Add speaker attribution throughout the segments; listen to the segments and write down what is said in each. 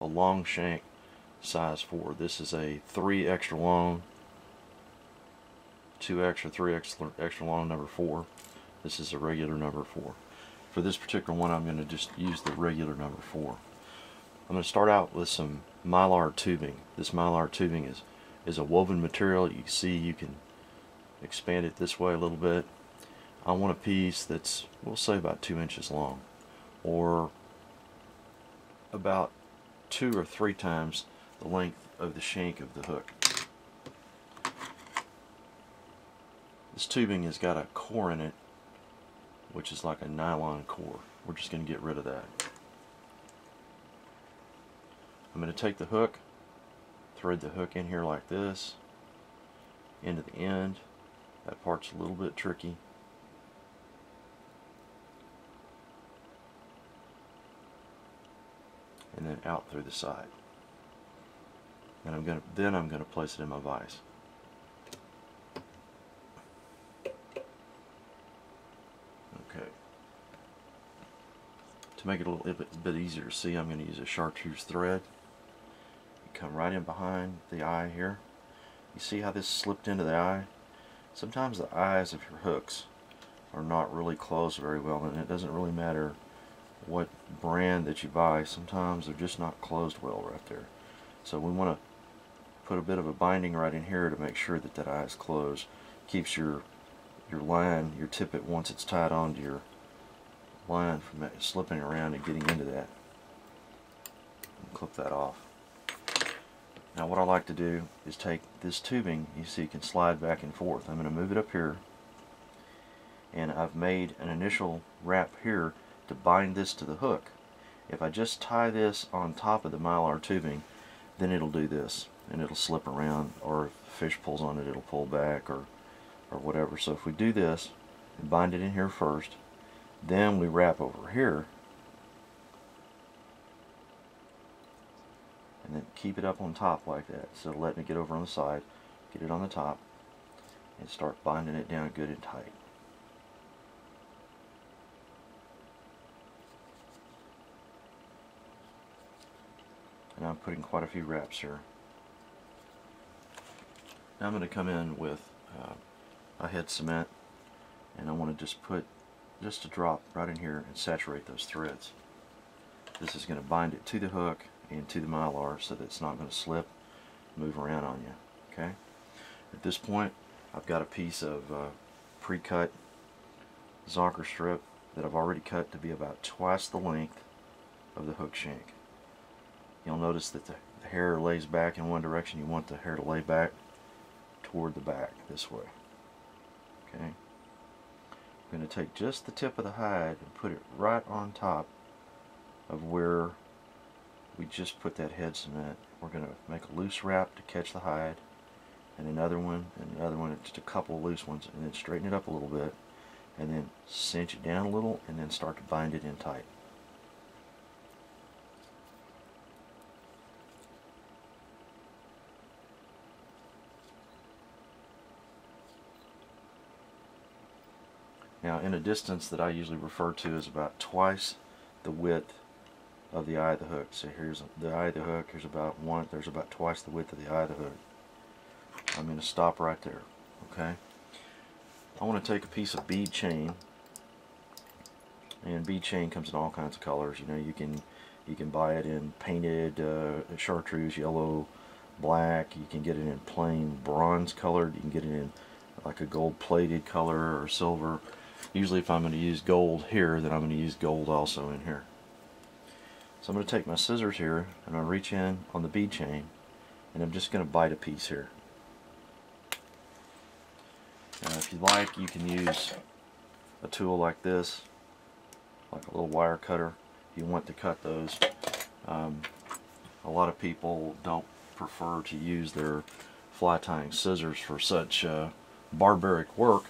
Speaker 1: a long shank size 4. This is a 3 extra long, 2 extra, 3 extra long number 4. This is a regular number 4. For this particular one, I'm going to just use the regular number 4. I'm going to start out with some mylar tubing. This mylar tubing is a woven material. You can see you can expand it this way a little bit. I want a piece that's, we'll say, about 2 inches long, or about 2 or 3 times the length of the shank of the hook. This tubing has got a core in it, which is like a nylon core. We're just going to get rid of that. I'm going to take the hook, thread the hook in here like this, into the end. That part's a little bit tricky. And then out through the side. And I'm going to place it in my vise. Okay. To make it a little bit easier to see, I'm going to use a chartreuse thread. You come right in behind the eye here. You see how this slipped into the eye? Sometimes the eyes of your hooks are not really closed very well, and it doesn't really matter what brand that you buy. Sometimes they're just not closed well right there. So we want to put a bit of a binding right in here to make sure that that eye is closed. Keeps your line, your tippet, once it's tied onto your line, from slipping around and getting into that. Clip that off. Now what I like to do is take this tubing, you see it can slide back and forth. I'm going to move it up here, and I've made an initial wrap here to bind this to the hook. If I just tie this on top of the mylar tubing, then it'll do this, and it'll slip around, or if the fish pulls on it, it'll pull back, or whatever. So if we do this and bind it in here first, then we wrap over here, and then keep it up on top like that. So let me get over on the side, get it on the top, and start binding it down good and tight. And I'm putting quite a few wraps here. Now I'm going to come in with a head cement, and I want to just put just a drop right in here and saturate those threads. This is going to bind it to the hook and to the mylar so that it's not going to slip, move around on you. Okay. At this point, I've got a piece of pre-cut zonker strip that I've already cut to be about twice the length of the hook shank. You'll notice that the hair lays back in one direction. You want the hair to lay back toward the back this way. Okay. I'm going to take just the tip of the hide and put it right on top of where we just put that head cement. We're going to make a loose wrap to catch the hide, and another one, just a couple of loose ones, and then straighten it up a little bit, and then cinch it down a little, and then start to bind it in tight. Now, in a distance that I usually refer to as about twice the width of the eye of the hook. So here's the eye of the hook. There's about twice the width of the eye of the hook. I'm going to stop right there. Okay. I want to take a piece of bead chain, and bead chain comes in all kinds of colors. You know, you can buy it in painted chartreuse, yellow, black. You can get it in plain bronze colored. You can get it in like a gold plated color or silver. Usually if I'm going to use gold here, then I'm going to use gold also in here. So I'm going to take my scissors here, and I'll reach in on the bead chain, and I'm just going to bite a piece here. Now if you like, you can use a tool like this, like a little wire cutter, if you want to cut those. A lot of people don't prefer to use their fly tying scissors for such barbaric work,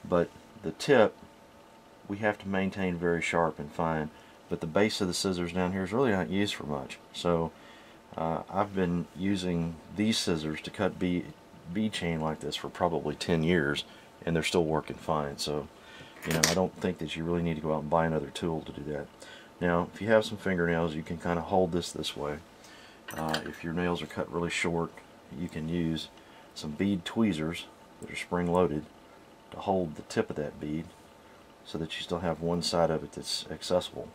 Speaker 1: but the tip we have to maintain very sharp and fine, but the base of the scissors down here is really not used for much. So I've been using these scissors to cut bead chain like this for probably 10 years, and they're still working fine. So, you know, I don't think that you really need to go out and buy another tool to do that. Now, if you have some fingernails, you can kind of hold this way, If your nails are cut really short, you can use some bead tweezers that are spring loaded to hold the tip of that bead so that you still have one side of it that's accessible.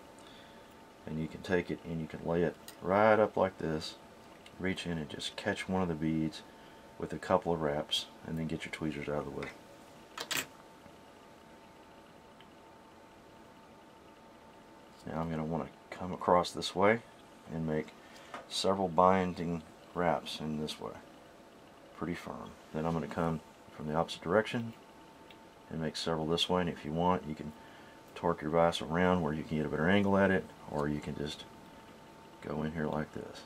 Speaker 1: And you can take it and you can lay it right up like this, reach in and just catch one of the beads with a couple of wraps, and then get your tweezers out of the way. Now I'm going to want to come across this way and make several binding wraps in this way, pretty firm. Then I'm going to come from the opposite direction and make several this way, and if you want you can torque your vise around where you can get a better angle at it, or you can just go in here like this.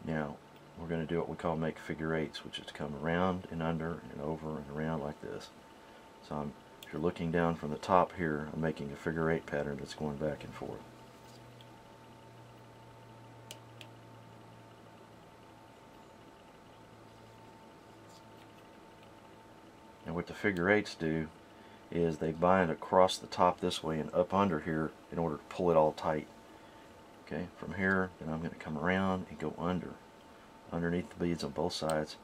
Speaker 1: Now we're going to do what we call make figure eights, which is to come around and under and over and around like this. So if you're looking down from the top here, I'm making a figure eight pattern that's going back and forth. And what the figure eights do is they bind across the top this way and up under here in order to pull it all tight. Okay, from here, then I'm going to come around and go underneath the beads on both sides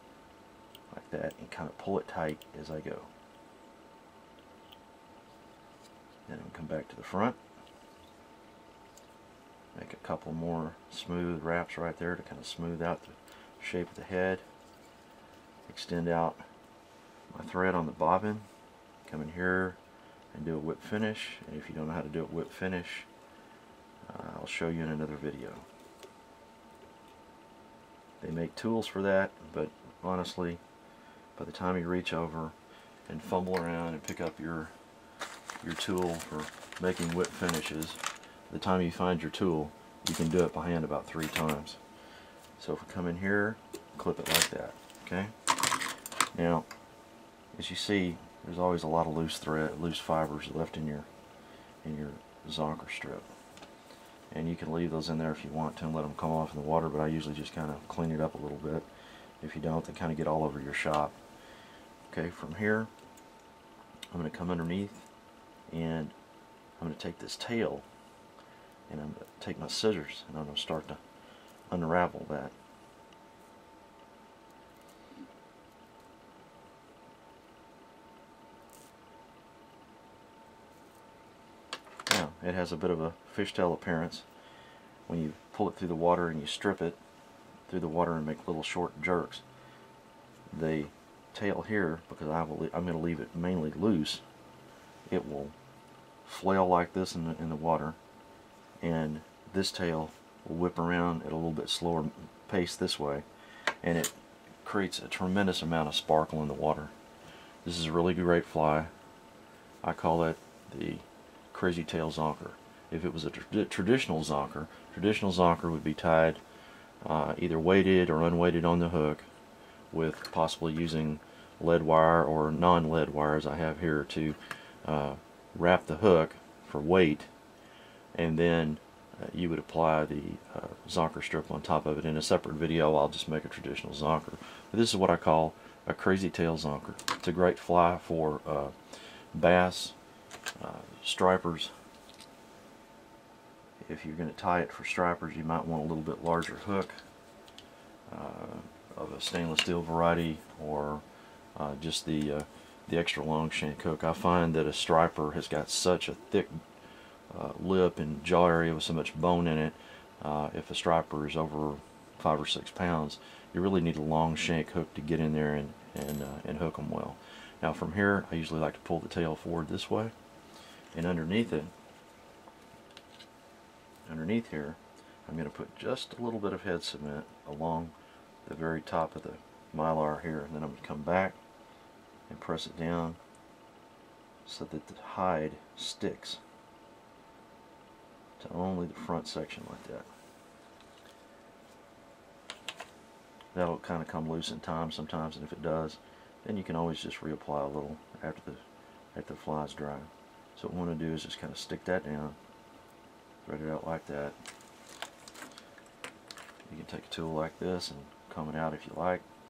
Speaker 1: like that, and kind of pull it tight as I go. Then I'm going to come back to the front, make a couple more smooth wraps right there to kind of smooth out the shape of the head, extend out my thread on the bobbin, come in here and do a whip finish. And if you don't know how to do a whip finish, I'll show you in another video. They make tools for that, but honestly, by the time you reach over and fumble around and pick up your tool for making whip finishes, by the time you find your tool, you can do it by hand about 3 times. So if we come in here, clip it like that. Okay. Now, as you see, there's always a lot of loose fibers left in your zonker strip. And you can leave those in there if you want to and let them come off in the water, but I usually just kind of clean it up a little bit. If you don't, they kind of get all over your shop. Okay, from here, I'm going to come underneath and I'm going to take this tail and I'm going to take my scissors and I'm going to start to unravel that. Now, it has a bit of a fishtail appearance when you pull it through the water and you strip it through the water and make little short jerks. The tail here, because I'm going to leave it mainly loose, it will flail like this in the water, and this tail will whip around at a little bit slower pace this way, and it creates a tremendous amount of sparkle in the water. This is a really great fly. I call it the Crazytail Zonker. If it was a traditional zonker would be tied either weighted or unweighted on the hook, with possibly using lead wire or non-lead wire, as I have here, to wrap the hook for weight, and then you would apply the zonker strip on top of it. In a separate video, I'll just make a traditional zonker. But this is what I call a Crazytail Zonker. It's a great fly for bass, stripers. If you're going to tie it for stripers, you might want a little bit larger hook of a stainless steel variety, or just the extra long shank hook. I find that a striper has got such a thick lip and jaw area with so much bone in it. If a striper is over 5 or 6 pounds, you really need a long shank hook to get in there and hook them well. Now from here, I usually like to pull the tail forward this way, and underneath here, I'm going to put just a little bit of head cement along the very top of the mylar here, and then I'm going to come back and press it down so that the hide sticks to only the front section like that. That'll kind of come loose in time sometimes, and if it does, then you can always just reapply a little after the fly's dry. So what we want to do is just kind of stick that down, thread it out like that. You can take a tool like this and comb it out if you like.